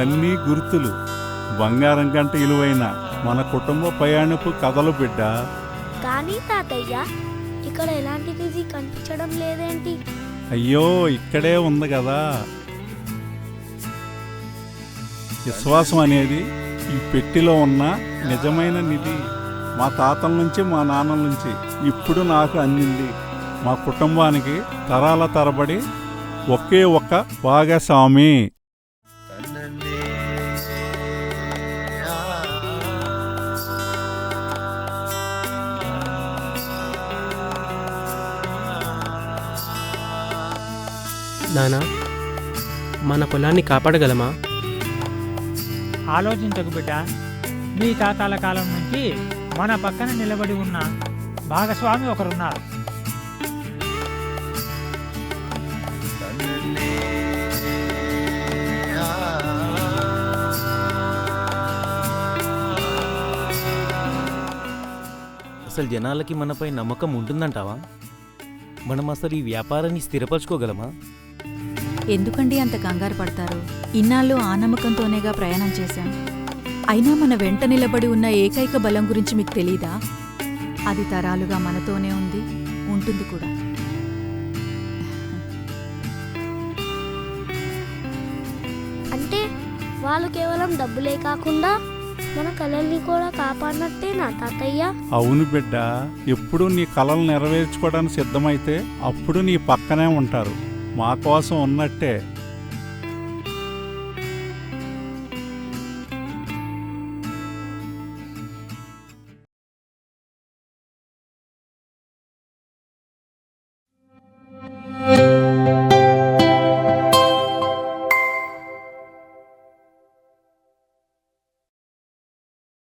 ఇవన్నీ గుర్తులు, బంగారం గంట ఇలువైన మన కుటుంబ ప్రయాణపు కథలు బిడ్డ. కానీ తాతయ్య, ఇక్కడ ఎలాంటి నిధి కనిపించడం లేదేంటి? అయ్యో, ఇక్కడే ఉంది కదా. విశ్వాసం అనేది ఈ పెట్టెలో ఉన్న నిజమైన నిధి. మా తాతల నుంచి, మా నాన్నల నుంచి ఇప్పుడు నాకు అందింది. మా కుటుంబానికి తరాల తరబడి ఒకే ఒక్క భాగస్వామి. నానా, మన పొలాన్ని కాపాడగలమా? ఆలోచించకు బిడ్డ. మీ తాతాల కాలం నుంచి మన పక్కన నిలబడి ఉన్న భాగస్వామి ఒకరున్నారు. అసలు జనాలకి మనపై నమ్మకం ఉంటుందంటావా? మనం అసలు ఈ వ్యాపారాన్ని స్థిరపరచుకోగలమా? ఎందుకండి అంత కంగారు పడతారు? ఇన్నాళ్ళు ఆ నమ్మకంతోనేగా ప్రయాణం చేశాం. అయినా మన వెంట నిలబడి ఉన్న ఏకైక బలం గురించి మీకు తెలీదా? అది తరాలుగా మనతోనే ఉంది, ఉంటుంది కూడా. అంటే వాళ్ళు కేవలం డబ్బులే కాకుండా మన కళల్ని కూడా కాపాడినట్టే నా తాతయ్య. అవును బిడ్డ, ఎప్పుడు నీ కలలు నెరవేర్చుకోవడానికి సిద్ధమైతే అప్పుడు నీ పక్కనే ఉంటారు. మా కోసం ఉన్నట్టే